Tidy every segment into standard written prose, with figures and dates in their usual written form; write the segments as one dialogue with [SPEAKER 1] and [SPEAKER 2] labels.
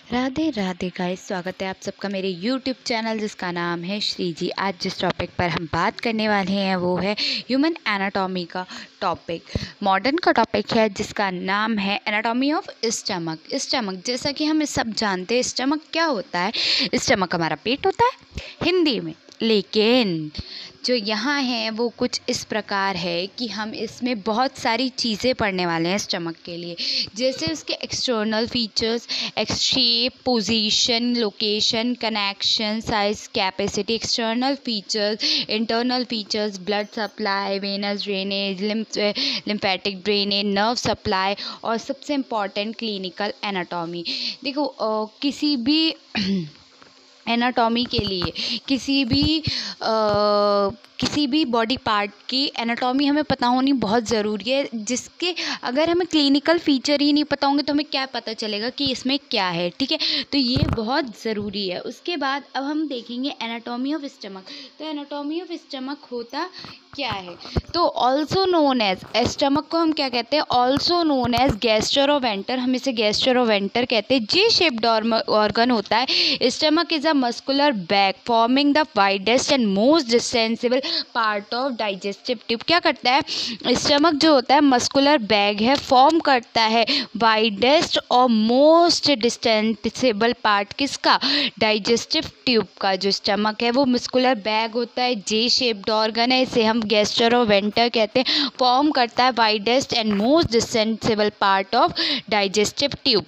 [SPEAKER 1] Radhe Radhe guys, स्वागत है आप सबका मेरे यूट्यूब चैनल जिसका नाम है श्री जी। आज जिस टॉपिक पर हम बात करने वाले हैं वो है ह्यूमन एनाटॉमी का टॉपिक। मॉडर्न का टॉपिक है जिसका नाम है एनाटॉमी ऑफ स्टमक। स्टमक जैसा कि हम सब जानते हैं, स्टमक क्या होता है? स्टमक हमारा पेट होता है हिंदी में, लेकिन जो यहाँ है वो कुछ इस प्रकार है कि हम इसमें बहुत सारी चीज़ें पढ़ने वाले हैं स्टमक के लिए, जैसे उसके external features, shape, position, location, connection, size, capacity, external features, internal features, blood supply, venous drainage, lymphatic drainage, nerve supply और सबसे इम्पॉर्टेंट क्लिनिकल एनाटॉमी। देखो किसी भी एनाटॉमी के लिए किसी भी बॉडी पार्ट की एनाटॉमी हमें पता होनी बहुत ज़रूरी है, जिसके अगर हमें क्लिनिकल फीचर ही नहीं पता होंगे तो हमें क्या पता चलेगा कि इसमें क्या है। ठीक है, तो ये बहुत ज़रूरी है। उसके बाद अब हम देखेंगे एनाटॉमी ऑफ स्टमक। तो एनाटॉमी ऑफ स्टमक होता क्या है? तो ऑल्सो नोन एज, स्टमक को हम क्या कहते हैं? Also known as gastroventer. हम इसे गैस्ट्रोवेंटर कहते हैं। जे शेप्ड ऑर्गन होता है। Stomach is a muscular bag forming the widest and most distensible part of digestive tube. क्या करता है? स्टमक जो होता है मस्कुलर बैग है, फॉर्म करता है वाइडेस्ट और मोस्ट डिस्टेंसिबल पार्ट किसका? डाइजेस्टिव ट्यूब का। जो स्टमक है वो मस्कुलर बैग होता है, जे शेप्ड ऑर्गन है, इसे हम गैस्ट्रोवेंटर कहते हैं, फॉर्म करता है widest and most distensible part of digestive tube.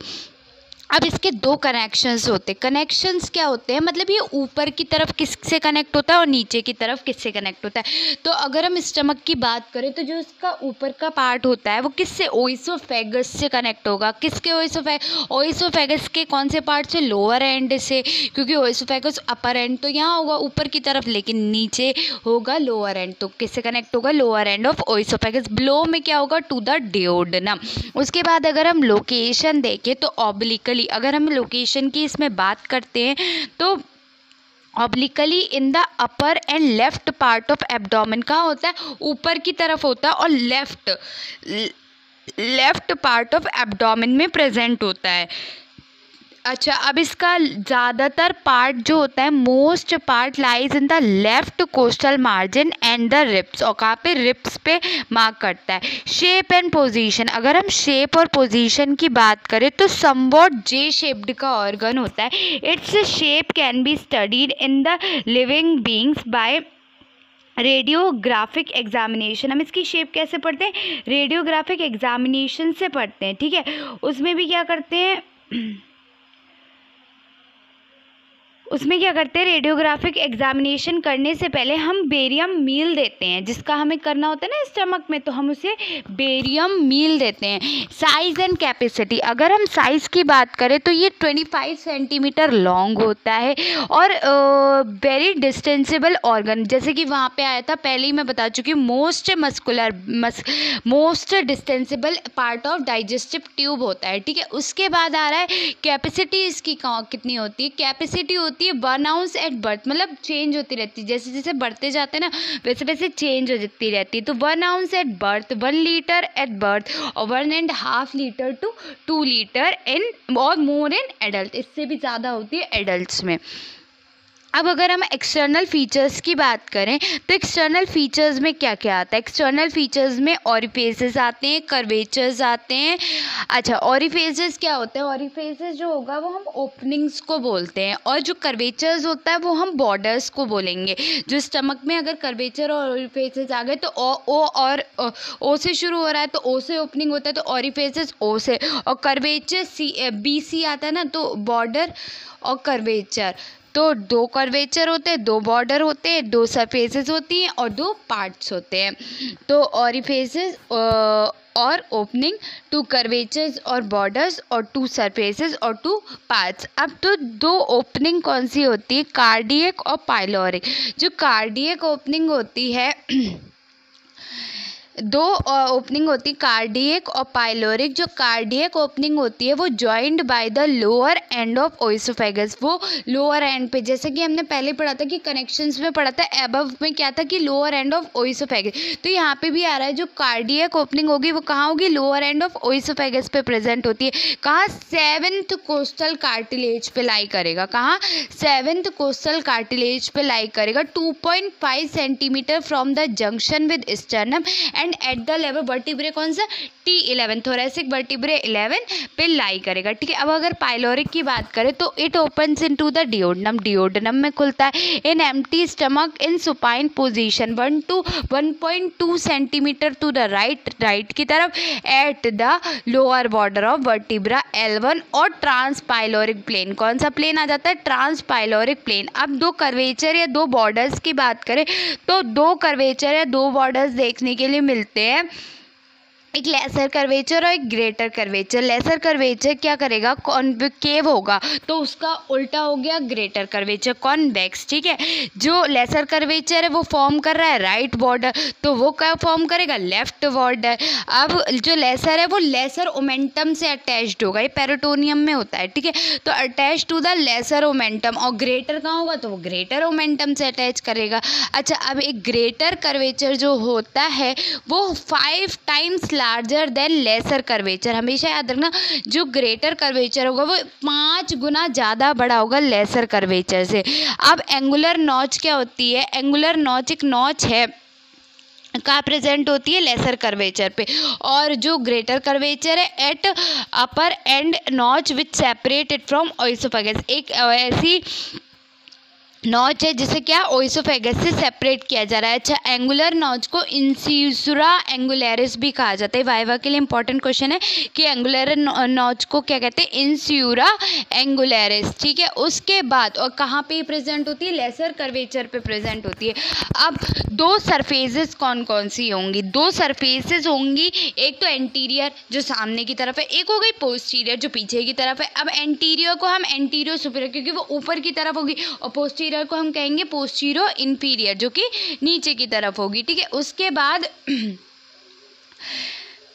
[SPEAKER 1] अब इसके दो कनेक्शंस होते हैं। कनेक्शंस क्या होते हैं? मतलब ये ऊपर की तरफ किससे कनेक्ट होता है और नीचे की तरफ किससे कनेक्ट होता है। तो अगर हम स्टमक की बात करें तो जो इसका ऊपर का पार्ट होता है वो किससे? ओइसोफेगस से कनेक्ट होगा। किसके? ओइसोफेगस के कौन से पार्ट से? लोअर एंड से, क्योंकि ओइसोफेगस अपर एंड तो यहाँ होगा ऊपर की तरफ, लेकिन नीचे होगा लोअर एंड। तो किससे कनेक्ट होगा? Lower end of oesophagus. Below में क्या होगा? To the duodenum. उसके बाद अगर हम लोकेशन देखें तो ऑब्लिकली, अगर हम लोकेशन की इसमें बात करते हैं तो obliquely in the upper and left part of abdomen. कहाँ होता है? ऊपर की तरफ होता है और लेफ्ट पार्ट ऑफ एब्डोमेन में प्रेजेंट होता है। अच्छा, अब इसका ज़्यादातर पार्ट जो होता है, most part lies in the left costal margin and the ribs, और कहाँ पे? रिप्स पे मार्क करता है। शेप एंड पोजीशन, अगर हम शेप और पोजीशन की बात करें तो समवॉट जे शेप्ड का ऑर्गन होता है। Its shape can be studied in the living beings by radiographic examination. हम इसकी शेप कैसे पढ़ते हैं? रेडियोग्राफिक एग्जामिनेशन से पढ़ते हैं। ठीक है, उसमें क्या करते हैं? रेडियोग्राफिक एग्जामिनेशन करने से पहले हम बेरियम मील देते हैं, जिसका हमें करना होता है ना स्टमक में, तो हम उसे बेरियम मील देते हैं। साइज एंड कैपेसिटी, अगर हम साइज़ की बात करें तो ये 25 सेंटीमीटर लॉन्ग होता है और वेरी डिस्टेंसिबल ऑर्गन, जैसे कि वहाँ पे आया था पहले ही मैं बता चुकी हूँ, most distensible part of digestive tube होता है। ठीक है, उसके बाद आ रहा है कैपेसिटी। इसकी कितनी होती है? कैपेसिटी होती है 1 ounce एट बर्थ, मतलब चेंज होती रहती है, जैसे जैसे बढ़ते जाते हैं ना वैसे वैसे चेंज हो जाती रहती है। तो 1 ounce at birth, 1 litre at birth और 1.5 लीटर टू 2 लीटर इन और मोर इन एडल्ट, इससे भी ज़्यादा होती है एडल्ट्स में। अब अगर हम एक्सटर्नल फीचर्स की बात करें तो एक्सटर्नल फीचर्स में क्या क्या आता है? एक्सटर्नल फीचर्स में ऑरिफेसेस आते हैं, कर्वेचर्स आते हैं। अच्छा, ऑरिफेसेस क्या होते हैं? ऑरिफेसेस जो होगा वो हम ओपनिंग्स को बोलते हैं, और जो कर्वेचर्स होता है वो हम बॉर्डर्स को बोलेंगे। जो स्टमक में अगर कर्वेचर और ऑरिफेसेस आ गए तो ओ से शुरू हो रहा है तो ओ से ओपनिंग होता है, तो ऑरिफेसेस ओ से, और कर्वेचर बी सी आता है ना, तो बॉर्डर और कर्वेचर। तो 2 कर्वेचर होते हैं, 2 बॉर्डर होते हैं, 2 सरफेसेस होती हैं और 2 पार्ट्स होते हैं। तो ऑरिफेसेस और ओपनिंग, 2 कर्वेचर्स और बॉर्डर्स और 2 सरफेसेस और 2 पार्ट्स। अब तो 2 ओपनिंग कौन सी होती है? कार्डियक और पाइलोरिक। जो कार्डियक ओपनिंग होती है दो ओपनिंग होती है कार्डियक और पाइलोरिक। जो कार्डियक ओपनिंग होती है वो joined by the lower end of oesophagus, वो लोअर एंड पे, जैसे कि हमने पहले पढ़ा था कि कनेक्शंस में पढ़ा था, एबव में क्या था कि लोअर एंड ऑफ ओइसोफेगस, तो यहाँ पे भी आ रहा है जो कार्डियक ओपनिंग होगी वो कहाँ होगी, लोअर एंड ऑफ ओइसोफेगस पे प्रेजेंट होती है। कहाँ, 7th कोस्टल कार्टिलेज पे लाई करेगा, कहाँ 7th कोस्टल कार्टिलेज पे लाई करेगा, 2.5 centimetre from the junction with sternum and at the level vertebrae कौन सा, T11 थोरेसिक वर्टिब्रे 11 पे लाई करेगा। ठीक है, अब अगर पाइलोरिक की बात करें तो it opens into the duodenum, duodenum में खुलता है in empty stomach in supine position 1 to 1.2 centimetre to the right की तरफ at the lower border of vertebra L1 और ट्रांसपाइलोरिक प्लेन, कौन सा प्लेन आ जाता है, ट्रांसपाइलोरिक प्लेन। अब दो कर्वेचर या दो बॉर्डर्स की बात करें तो दो कर्वेचर या दो बॉर्डर्स देखने के लिए मिलते हैं, एक लेसर कर्वेचर और एक ग्रेटर कर्वेचर। लेसर कर्वेचर क्या करेगा, कॉन्वेकेव होगा, तो उसका उल्टा हो गया ग्रेटर कर्वेचर, कॉन्वेक्स। ठीक है, जो लेसर कर्वेचर है वो फॉर्म कर रहा है राइट बॉर्डर, तो वो क्या फॉर्म करेगा, लेफ्ट बॉर्डर। अब जो लेसर है वो लेसर ओमेंटम से अटैच्ड होगा, ये पेरिटोनियम में होता है। ठीक है, तो attach to the lesser omentum, और ग्रेटर कहाँ होगा, तो वो ग्रेटर ओमेंटम से अटैच करेगा। अच्छा, अब एक ग्रेटर कर्वेचर जो होता है वो 5 times larger than lesser curvature, हमेशा याद रखना, जो ग्रेटर कर्वेचर होगा वो 5 गुना ज़्यादा बड़ा होगा लेसर कर्वेचर से। अब एंगुलर नॉच क्या होती है, एंगुलर नॉच एक नॉच है, कहाँ प्रेजेंट होती है, लेसर कर्वेचर पे, और जो ग्रेटर कर्वेचर है at upper and notch which separated from oesophagus, एक ऐसी नॉच है जिसे क्या ओइसोफेगस से सेपरेट किया जा रहा है। अच्छा, एंगुलर नॉच को इंसिसुरा एंगुलरिस भी कहा जाता है, वाइवा के लिए इंपॉर्टेंट क्वेश्चन है कि एंगुलर नॉच को क्या कहते हैं, इंसिसुरा एंगुलरिस। ठीक है, उसके बाद और कहाँ पे प्रेजेंट होती है, लेसर कर्वेचर पे प्रेजेंट होती है। अब दो सरफेसेस कौन कौन सी होंगी, दो सरफेसेस होंगी, एक तो एंटीरियर जो सामने की तरफ है, एक हो गई पोस्टीरियर जो पीछे की तरफ है। अब एंटीरियर को हम एंटीरियर सुपीरियर क्योंकि वो ऊपर की तरफ होगी, और पोस्टीरियर को हम कहेंगे पोस्टीरियर इंफीरियर जो कि नीचे की तरफ होगी। ठीक है, उसके बाद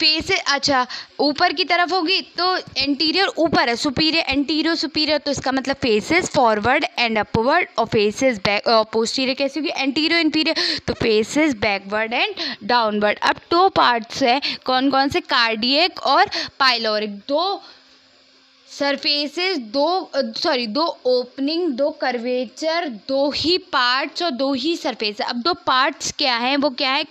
[SPEAKER 1] फेस, अच्छा ऊपर की तरफ होगी तो एंटीरियर ऊपर है, सुपीरियर एंटीरियर सुपीरियर, तो इसका मतलब फेसेस फॉरवर्ड एंड अपवर्ड, और फेसेस बैक, पोस्टीरियर कैसी होगी, एंटीरियर इंफीरियर, तो फेसेस बैकवर्ड एंड डाउनवर्ड। अब 2 पार्ट्स है, कौन कौन से, कार्डियक और पाइलोरिक, दो सरफेसेस, दो ओपनिंग, दो कर्वेचर, दो ही पार्ट्स और दो ही सरफेस। अब दो पार्ट्स क्या हैं, वो क्या है,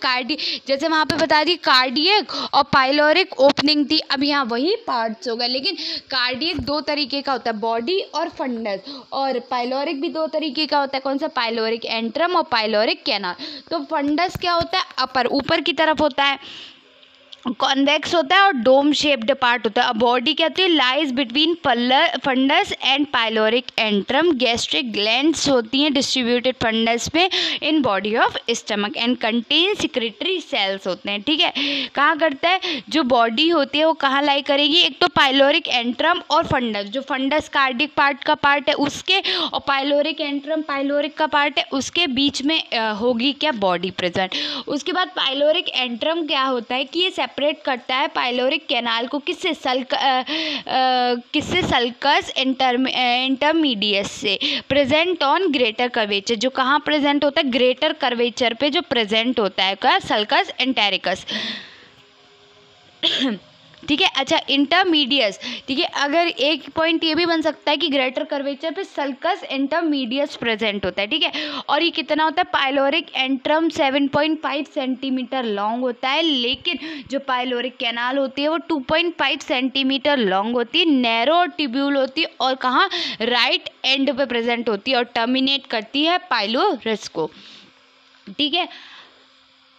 [SPEAKER 1] जैसे वहाँ पे बता दी कार्डियक और पाइलोरिक ओपनिंग थी, अब यहाँ वही पार्ट्स होगा, लेकिन कार्डियक 2 तरीके का होता है, बॉडी और फंडस, और पाइलोरिक भी 2 तरीके का होता है, कौन सा, पाइलोरिक एंट्रम और पाइलोरिक कैनाल। तो फंडस क्या होता है, अपर ऊपर की तरफ होता है, कॉन्वेक्स होता है और डोम शेप्ड पार्ट होता है। अब बॉडी क्या होती है, lies between fundus and pyloric antrum, gastric glands होती हैं डिस्ट्रीब्यूटेड फंडस में in body of stomach and contain secretory cells होते हैं। ठीक है, कहाँ करता है, जो बॉडी होती है वो कहाँ लाई करेगी, एक तो पाइलोरिक एंट्रम और फंडस, जो फंडस कार्डिक पार्ट का पार्ट है उसके, और पाइलोरिक एंट्रम पाइलोरिक का पार्ट है उसके बीच में होगी क्या, बॉडी प्रेजेंट। उसके बाद पाइलोरिक एंट्रम क्या होता है कि ये सेपरेट करता है पाइलोरिक कैनाल को किससे, सल्कस इंटरमीडियस से, प्रेजेंट ऑन ग्रेटर कर्वेचर, जो कहाँ प्रेजेंट होता है, ग्रेटर कर्वेचर पे जो प्रेजेंट होता है क्या, सल्कस एंटेरिकस। ठीक है, अच्छा इंटरमीडियस, ठीक है, अगर एक पॉइंट ये भी बन सकता है कि ग्रेटर कर्वेचर पे सल्कस इंटरमीडियस प्रेजेंट होता है। ठीक है, और ये कितना होता है, पाइलोरिक एंट्रम 7.5 सेंटीमीटर लॉन्ग होता है, लेकिन जो पाइलोरिक कैनाल होती है वो 2.5 सेंटीमीटर लॉन्ग होती है, नैरो और ट्यूब्यूल होती है, और कहाँ, राइट एंड पे प्रेजेंट होती है और टर्मिनेट करती है पाइलोरस को। ठीक है,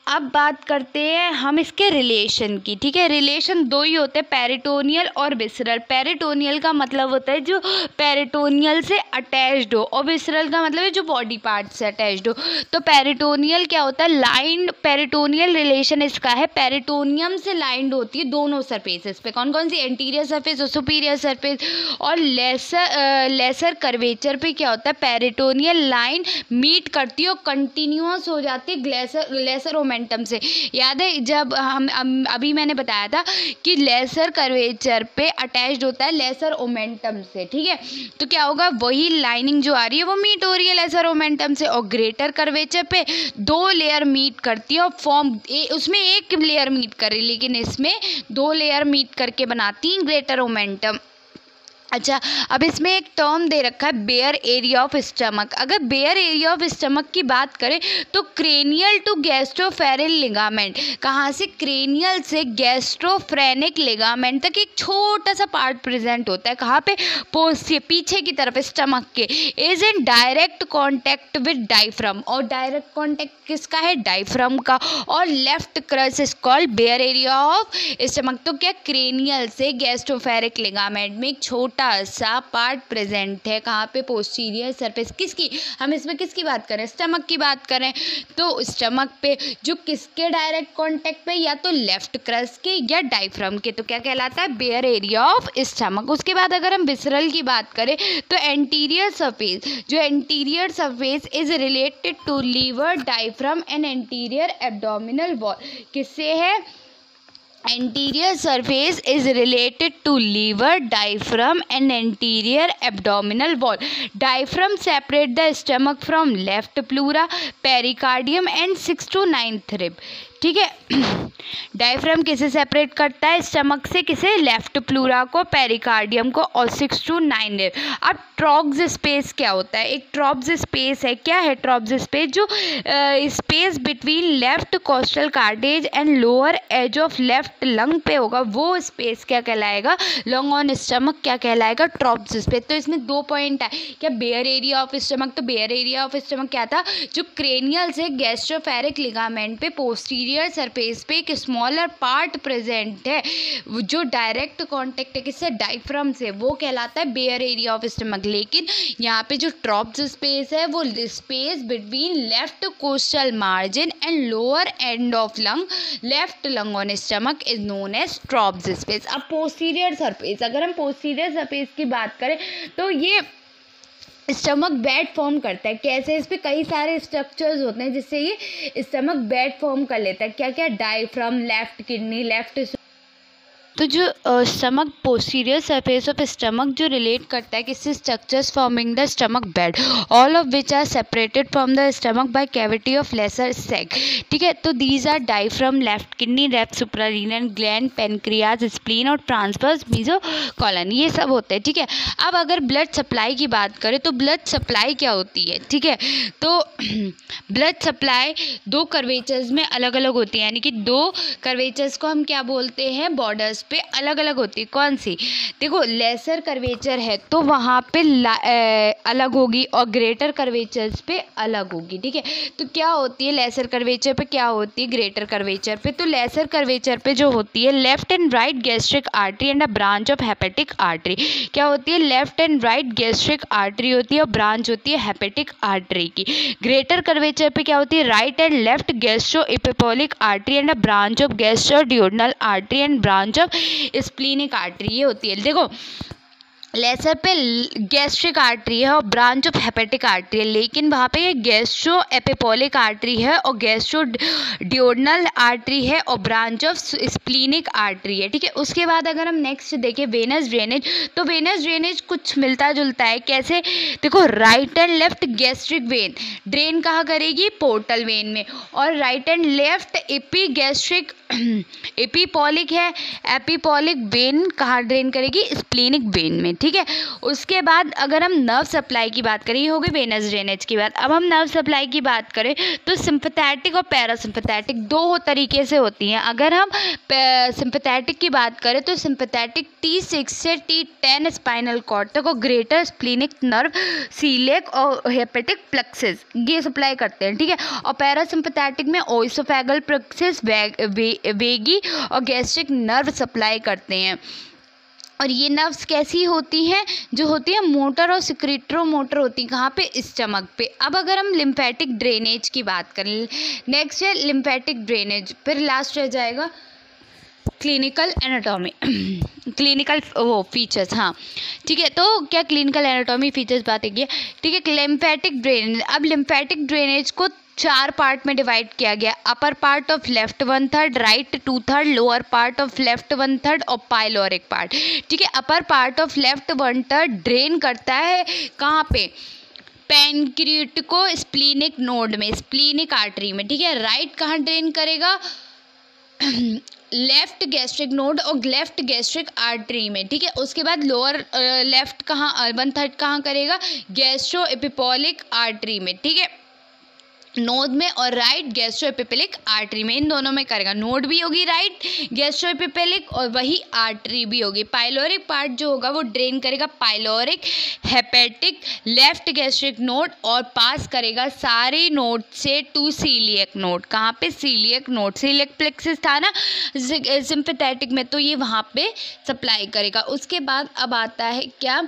[SPEAKER 1] अब बात करते हैं हम इसके रिलेशन की। ठीक है, रिलेशन 2 ही होते हैं, पेरिटोनियल और विसरल। पेरिटोनियल का मतलब होता है जो पेरिटोनियल से अटैच्ड हो, और विसरल का मतलब है जो बॉडी पार्ट से अटैच्ड हो। तो पेरिटोनियल क्या होता है, लाइंड, पेरिटोनियल रिलेशन इसका है, पेरिटोनियम से लाइंड होती है दोनों सरफेसेस पे, कौन कौन सी, एंटीरियर सरफेस और सुपीरियर सरफेस। और लेसर कर्वेचर पे क्या होता है, पेरिटोनियल लाइन मीट करती है और कंटिन्यूअस हो जाती है लेसर ओमेंटम से। याद है जब हम अभी मैंने बताया था कि लेसर कर्वेचर पे अटैच्ड होता है लेसर ओमेंटम से, ठीक है। तो क्या होगा, वही लाइनिंग जो आ रही है वो मीट हो रही है लेसर ओमेंटम से, और ग्रेटर कर्वेचर पे 2 लेयर मीट करती है और फॉर्म उसमें 1 लेयर मीट कर रही है, लेकिन इसमें 2 लेयर मीट करके बनाती है ग्रेटर ओमेंटम। अच्छा, अब इसमें एक टर्म दे रखा है बेयर एरिया ऑफ स्टमक। अगर बेयर एरिया ऑफ स्टमक की बात करें तो क्रेनियल टू गैस्ट्रोफेरल लिगामेंट, कहाँ से, क्रेनियल से गैस्ट्रोफ्रेनिक लिगामेंट तक एक छोटा सा पार्ट प्रेजेंट होता है। कहाँ पे, पीछे की तरफ स्टमक के, is in direct contact with diaphragm, और डायरेक्ट कॉन्टैक्ट किसका है, डायफ्राम का, और left crust is called bare area of stomach. तो क्या, क्रेनियल से गैस्ट्रोफेरिक लिगामेंट में एक छोटा सा पार्ट प्रेजेंट है, कहाँ पे, पोस्टीरियर सरफेस किसकी, हम इसमें किसकी बात करें, स्टमक की बात करें, तो स्टमक पे जो किसके डायरेक्ट कांटेक्ट पे, या तो लेफ्ट क्रस्ट के या डायफ्राम के, तो क्या कहलाता है, बेयर एरिया ऑफ स्टमक। उसके बाद अगर हम विसरल की बात करें तो एंटीरियर सरफेस, जो anterior surface is related to liver, diaphragm and anterior abdominal wall, किससे है, anterior surface is related to liver, diaphragm and anterior abdominal wall. Diaphragm separate the stomach from left pleura, pericardium and 6 to 9th rib, ठीक है। Diaphragm किसे separate करता है, stomach से, किसे, left pleura को, पेरिकार्डियम को, और 6 to 9 rib। अब ट्रॉप्स स्पेस क्या होता है, एक ट्रॉप्स स्पेस है, क्या है ट्रॉप्स स्पेस, जो space between left costal cartilage and lower edge of left lung पे होगा, वो स्पेस क्या कहलाएगा, लंग ऑन स्टमक क्या कहलाएगा, ट्रॉप्स स्पेस। तो इसमें 2 पॉइंट है, क्या, बेयर एरिया ऑफ स्टमक, तो बेयर एरिया ऑफ स्टमक क्या था, जो क्रेनियल से गैस्ट्रोफेरिक लिगामेंट पे पोस्टीरियर सरफेस पे एक स्मॉलर पार्ट प्रेजेंट है, जो डायरेक्ट कांटेक्ट है किससे, डायफ्राम से, वो कहलाता है बेयर एरिया ऑफ स्टमक। लेकिन यहाँ पे जो ट्रॉप्स स्पेस है वो space between left costal margin and lower end of lung, left lung on stomach is known as Traube's space. अब पोस्टीरियर सरफेस, अगर हम पोस्टीरियर सरफेस की बात करें तो ये स्टमक बेड फॉर्म करता है, कैसे, इस पे कई सारे स्ट्रक्चर्स होते हैं जिससे ये स्टमक बेड फॉर्म कर लेता है, क्या क्या, डायफ्राम, लेफ्ट किडनी, लेफ्ट, तो जो stomach posterior surface of stomach जो रिलेट करता है किससे, structures forming the stomach bed, all of which are separated from the stomach by cavity of lesser sac, ठीक है। तो these are diaphragm, left kidney, left suprarenal gland, pancreas, spleen और transverse mesocolon, ये सब होते हैं, ठीक है। अब अगर ब्लड सप्लाई की बात करें तो ब्लड सप्लाई क्या होती है, ठीक है, तो ब्लड सप्लाई 2 कर्वेचर्स में अलग अलग होती है, यानी कि 2 कर्वेचर्स को हम क्या बोलते हैं, बॉर्डर्स पे अलग अलग होती है। कौन सी, देखो, लेसर कर्वेचर है तो वहाँ पे अलग होगी और ग्रेटर कर्वेचर्स पे अलग होगी, ठीक है। तो क्या होती है लेसर कर्वेचर पे, क्या होती है ग्रेटर कर्वेचर पे, तो लेसर कर्वेचर पे जो होती है left and right gastric artery and a branch of hepatic artery, क्या होती है, left and right gastric artery होती है और ब्रांच होती है हेपेटिक आर्टरी की। ग्रेटर कर्वेचर पे क्या होती है, right and left gastroepiploic artery and a branch of gastroduodenal artery and branch of splenic artery, ये होती है। देखो, लेसर पे गैस्ट्रिक आर्टरी है और ब्रांच ऑफ हेपेटिक आर्टरी है, लेकिन वहाँ पे ये गैस्ट्रो एपिपोलिक आर्टरी है और गैस्ट्रो ड्यूडनल आर्टरी है और ब्रांच ऑफ स्प्लीनिक आर्टरी है, ठीक है। उसके बाद अगर हम नेक्स्ट देखें वेनस ड्रेनेज, तो वेनस ड्रेनेज कुछ मिलता जुलता है, कैसे, देखो, right and left gastric vein drain कहाँ करेगी, पोर्टल वेन में, और right and left epi gastric epiploic है, एपिपोलिक वेन कहाँ ड्रेन करेगी, स्प्लीनिक वेन में, ठीक है। उसके बाद अगर हम नर्व सप्लाई की बात करें, ये हो गई वेनस ड्रेनेज की बात। अब हम नर्व सप्लाई की बात करें तो सिंपैथेटिक और पैरासिम्पैथेटिक 2 तरीके से होती हैं। अगर हम सिंपैथेटिक की बात करें तो सिंपैथेटिक T6 से T10 स्पाइनल कॉर्ड तक और ग्रेटर स्प्लीनिक नर्व, सीलेक और हेपेटिक प्लेक्सस ये सप्लाई करते हैं, ठीक है। और पैरासिम्पैथेटिक में ओइसोफेगल प्लेक्सस, वेगी और गैस्ट्रिक नर्व सप्लाई करते हैं। और ये नर्व्स कैसी होती हैं, जो होती है मोटर और सिक्रेटरो मोटर होती है, कहाँ पे, स्टमक पे। अब अगर हम लिम्फेटिक ड्रेनेज की बात करें, नेक्स्ट है लिम्फेटिक ड्रेनेज, फिर लास्ट रह जाएगा क्लिनिकल एनाटॉमी, क्लिनिकल वो फीचर्स, हाँ, ठीक है। तो क्या क्लिनिकल एनाटॉमी फीचर्स बात है, ठीक है। लिम्फेटिक ड्रेनेज, अब लिम्फेटिक ड्रेनेज को 4 पार्ट में डिवाइड किया गया। Upper part of left 1/3, right 2/3, lower part of left 1/3 और पाइलोरिक पार्ट। ठीक है, upper part of left 1/3 drain करता है कहाँ पे, पैनक्रियाटिको स्प्लीनिक नोड में, स्प्लीनिक आर्टरी में। ठीक है, राइट कहाँ ड्रेन करेगा, लेफ्ट गैस्ट्रिक नोड और लेफ्ट गैस्ट्रिक आर्टरी में। ठीक है, उसके बाद लोअर लेफ्ट कहाँ 1/3 कहाँ करेगा, गैस्ट्रो एपिपोलिक आर्टरी में। ठीक है, नोड में, और राइट गैस्ट्रो एपिपेलिक आर्टरी में, इन दोनों में करेगा। नोड भी होगी राइट गैस्ट्रो एपिपेलिक और वही आर्टरी भी होगी। पाइलोरिक पार्ट जो होगा वो ड्रेन करेगा pyloric hepatic left gastric node और पास करेगा सारे नोड से टू सीलियक नोड। कहाँ पे, सीलियक नोड, सीलियक प्लेक्सिस था ना सिंपैथेटिक में, तो ये वहाँ पे सप्लाई करेगा। उसके बाद अब आता है क्या,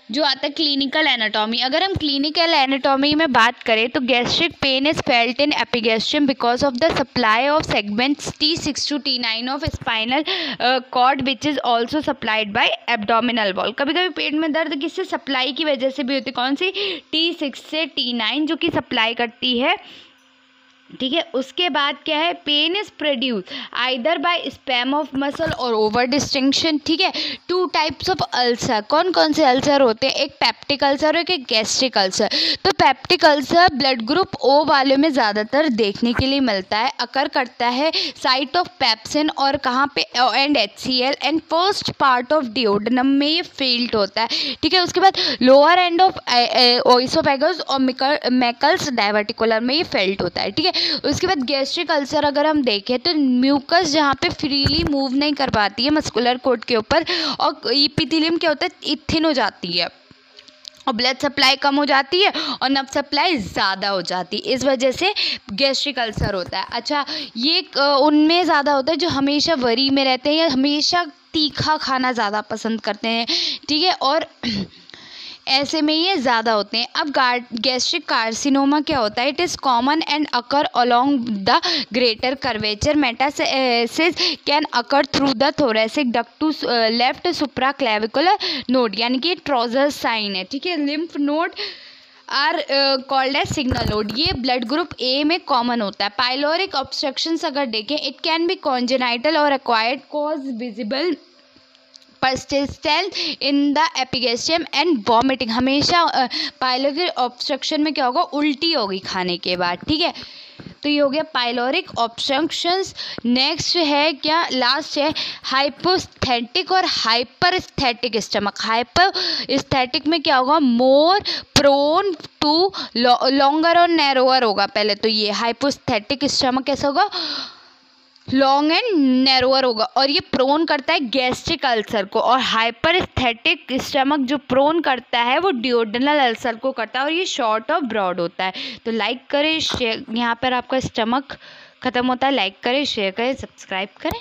[SPEAKER 1] जो आता है क्लिनिकल एनाटॉमी। अगर हम क्लिनिकल एनाटॉमी में बात करें तो gastric pain is felt in epigastrium because of the supply of segments T6 to T9 of spinal cord which is also supplied by abdominal wall. कभी कभी पेट में दर्द किससे सप्लाई की वजह से भी होती है, कौन सी, T6 से T9 जो कि सप्लाई करती है। ठीक है, उसके बाद क्या है, pain is produce either by spasm of muscle और ओवर डिस्टिंक्शन। ठीक है, 2 टाइप्स ऑफ अल्सर, कौन कौन से अल्सर होते हैं, एक पेप्टिक अल्सर और एक गैस्ट्रिक अल्सर। तो peptic ulcer blood group O वाले में ज़्यादातर देखने के लिए मिलता है, अकर करता है साइट ऑफ पेप्सिन और कहाँ पे, and HCl and first part of duodenum में ये फील्ड होता है। ठीक है, उसके बाद लोअर एंड ऑफ ओइसोफेगस और मैकल्स डायवर्टिकुलर में ये फेल्ट होता है। ठीक है, उसके बाद गैस्ट्रिक अल्सर अगर हम देखें तो म्यूकस जहाँ पे फ्रीली मूव नहीं कर पाती है मस्कुलर कोट के ऊपर, और एपिथेलियम क्या होता है, थिन हो जाती है और ब्लड सप्लाई कम हो जाती है और नर्व सप्लाई ज़्यादा हो जाती है, इस वजह से गैस्ट्रिक अल्सर होता है। अच्छा, ये उनमें ज़्यादा होता है जो हमेशा वरी में रहते हैं या हमेशा तीखा खाना ज़्यादा पसंद करते हैं। ठीक है, और ऐसे में ये ज़्यादा होते हैं। अब गैस्ट्रिक कार्सिनोमा क्या होता है, it is common and occur along the greater curvature, metastasis can occur through the thoracic duct to left supra clavicular node, यानी कि ट्रोजर साइन है। ठीक है, lymph node are called as signal node, ये blood group A में common होता है। Pyloric obstructions अगर देखें, इट कैन बी कॉन्जेनाइटल और acquired cause visible persistent in the epigastrium and vomiting। हमेशा पाइलोरिक ऑब्स्ट्रक्शन में क्या होगा, उल्टी होगी खाने के बाद। ठीक है, तो ये हो गया पाइलोरिक ऑब्स्ट्रक्शंस। नेक्स्ट है क्या, लास्ट है हाइपोस्थेटिक और हाइपरस्थेटिक स्टमक। हाइपरस्थेटिक में क्या होगा, मोर प्रोन टू लॉन्गर और नैरोअर होगा पहले, तो ये हाइपोस्थेटिक स्टमक कैसा होगा, लॉन्ग एंड नैरोअर होगा, और ये प्रोन करता है गैस्ट्रिक अल्सर को। और हाइपरस्थेटिक स्टमक जो प्रोन करता है वो डिओडेनल अल्सर को करता है, और ये शॉर्ट और ब्रॉड होता है। तो लाइक करें, शेयर, यहाँ पर आपका स्टमक खत्म होता है, लाइक करें, शेयर करें, सब्सक्राइब करें।